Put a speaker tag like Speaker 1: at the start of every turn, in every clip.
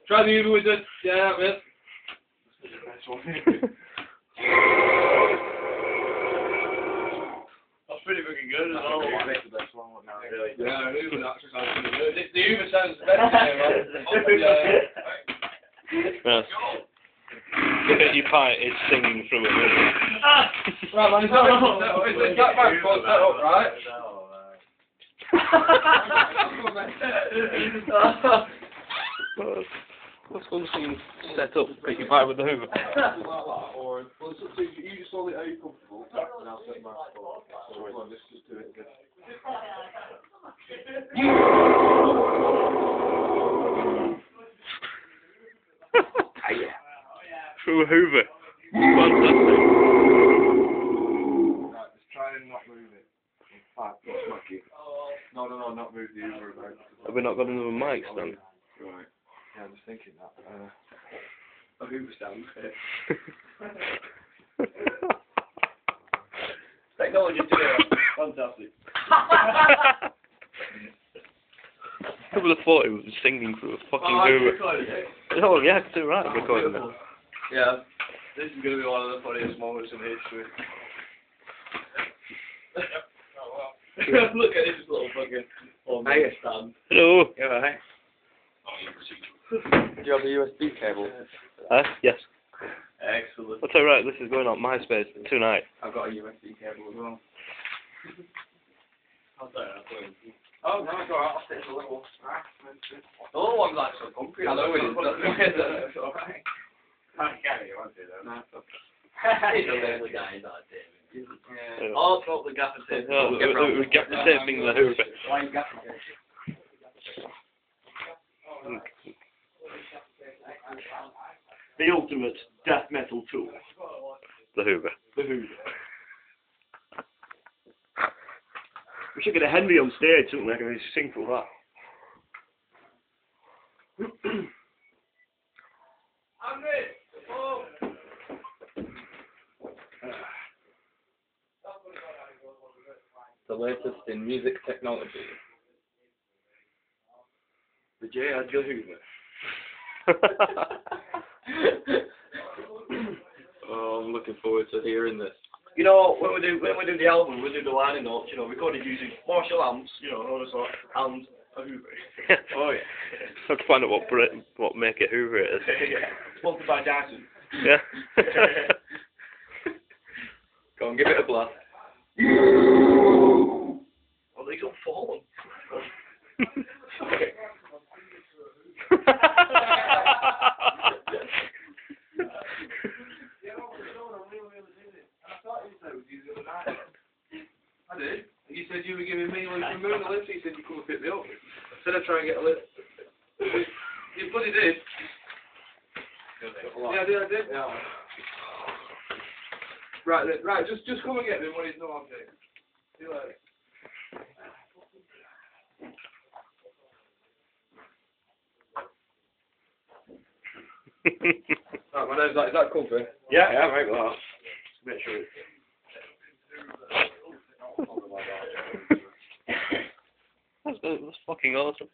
Speaker 1: Try the hoover wizard. Yeah, that's it. That's pretty fucking good as well.
Speaker 2: That's the best one, really.
Speaker 1: Yeah, hoover actually sounds pretty good. The hoover sounds the best thing, man.
Speaker 3: Yes. Petey Pie is singing through a hoover.
Speaker 1: Right, man, it's that microphone set up, right?
Speaker 3: What's one thing set up Petey Pie with the hoover?
Speaker 2: Or, well, it's up to you. You just hold it how you're comfortable, and I'll set my phone. So, let's just do it again.
Speaker 3: Through a hoover. Fantastic.
Speaker 2: Right, just try and not move it. In fact, don't smack it. No, not move the hoover about.
Speaker 3: Have we not got another mic stand?
Speaker 2: Right. Yeah, I'm just thinking that. A hoover stand.
Speaker 1: Technology today. Fantastic.
Speaker 3: Who would have thought he was singing through a fucking hoover? Oh, yeah, I can do it right. I'm recording it.
Speaker 1: Yeah, this is going to be one of the funniest moments in history. Look at this little fucking mega stand.
Speaker 3: Hello.
Speaker 1: Yeah, right.
Speaker 2: Do you have a USB cable?
Speaker 3: Yes.
Speaker 1: Excellent.
Speaker 3: That's alright, this is going on MySpace tonight.
Speaker 2: I've got a USB cable as well.
Speaker 1: I'll say that for you.
Speaker 2: Oh, no, it's alright. I'll stick to the little one.
Speaker 1: The little one's like so comfy.
Speaker 2: I know it is.
Speaker 1: It's alright. I can't you want to do that.
Speaker 2: No, it's okay.
Speaker 1: He's a lovely guy, he's not a David.
Speaker 3: Yeah.
Speaker 1: Oh, it's not the gaffer tape.
Speaker 3: We got the same thing in the hoover.
Speaker 1: Why you gaffer tape?
Speaker 4: The ultimate death metal tool.
Speaker 3: The hoover.
Speaker 4: The hoover. We should get a Henry on stage, shouldn't we? I can sing for that.
Speaker 2: The latest in music technology.
Speaker 4: The J. Edgar Hoover.
Speaker 2: Oh, I'm looking forward to hearing this.
Speaker 1: You know, when we do the album, we do the liner notes, you know, recorded using Marshall amps, you know, all this sort, and a hoover. Oh yeah.
Speaker 3: I have to find out what make it hoover it is.
Speaker 1: Yeah. Sponsored by Dyson.
Speaker 3: Yeah.
Speaker 2: Go on, give it a blast.
Speaker 1: Oh, these all fallen. I did. You said you were giving me like a moon a lift, you said you couldn't pick me up. Said I'd try and get a lift. You bloody did. Yeah, I did. Yeah. Right, just come and get me when it's no object. See you later. Right, my name's is that comfy?
Speaker 4: Yeah, right, well. Make sure it's...
Speaker 3: That's fucking awesome.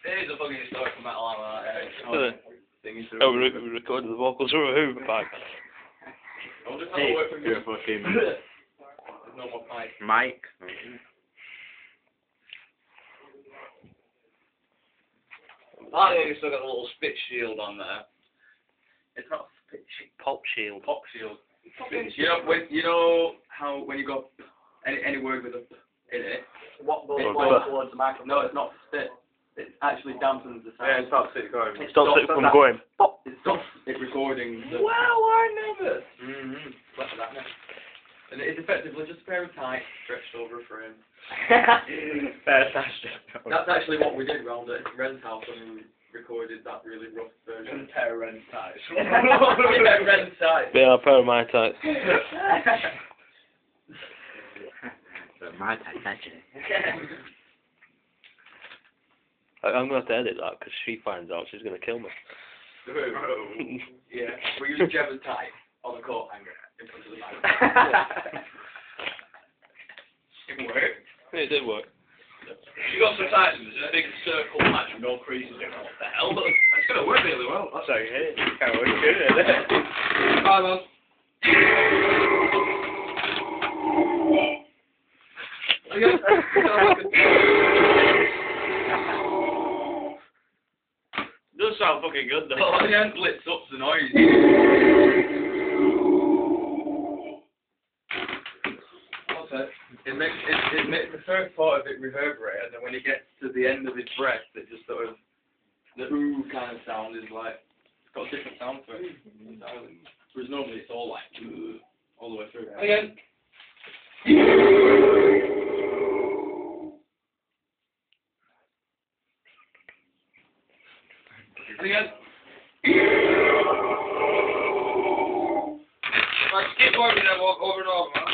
Speaker 1: It is a fucking historical metal album,
Speaker 3: Oh, we recorded the vocals through a hoover pipe.
Speaker 1: I'll just have a word from you.
Speaker 4: You're fucking...
Speaker 1: There's no more pipe.
Speaker 2: Mike.
Speaker 1: I think it's still got a little spit shield on there.
Speaker 2: It's not spit shield.
Speaker 3: Pop shield.
Speaker 1: Pop shield.
Speaker 2: You know how when you got any word with a p in it,
Speaker 1: What goes towards the microphone?
Speaker 2: no, it's not spit. It actually dampens the sound.
Speaker 1: Yeah, it stops it going.
Speaker 3: It stops it from going. Pop.
Speaker 2: It stops it recording.
Speaker 1: Well, I never.
Speaker 2: And it is effectively just a pair of tights stretched over a frame. That's actually what we did round at Ren's house when we recorded that really rough version.
Speaker 1: A pair of Ren's ties.
Speaker 2: Yeah, Ren's tights.
Speaker 3: They are a pair of my tights.
Speaker 2: My tights, actually.
Speaker 3: I'm going to have to edit that because she finds out she's going to kill me.
Speaker 2: Yeah, we used Gemma's tie on the coat hanger in front of the microphone. It worked.
Speaker 3: It did work.
Speaker 1: You got some Titans in a big circle match with no creases in it. What the hell? It's going to work really well.
Speaker 3: That's how you hit it. Can't work good, is it?
Speaker 1: Bye, man.
Speaker 3: Does sound fucking good though.
Speaker 1: Oh, the end blitz up's the noise. What's that? It makes the first part of it reverberate, and then when he gets to the end of his breath, it just sort of the ooh kind of sound is like it's got a different sound to it. Whereas normally it's all like ooh, all the way through. Again. Again. Right, just keep going with that walk over and over, man.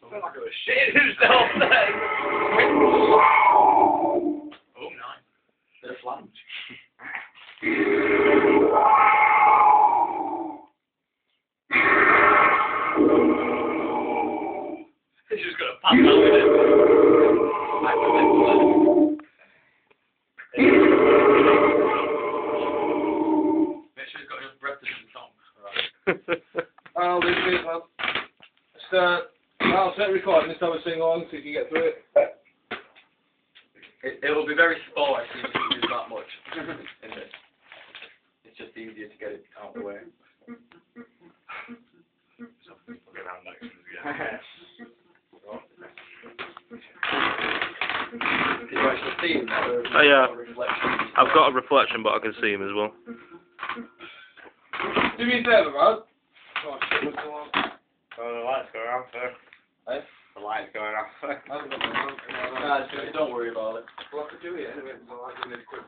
Speaker 1: Sounds like I was shitting himself then. Oh, nice. Bit of flange. He's just gonna pass out with it. Make sure he's got enough breath to do the song. I'll do this, man. I'll set recording this time and sing along so you can get through it. It will be very sporty if you use that much. It's just easier to get it out of the way.
Speaker 3: Oh yeah, I've got a reflection, but I can see him as well.
Speaker 1: Do me a favour, man.
Speaker 3: Oh, the light's going off there.
Speaker 1: Eh?
Speaker 3: The light's going off there.
Speaker 1: Don't worry about it. Well, I could do it anyway, so I'll give it a quick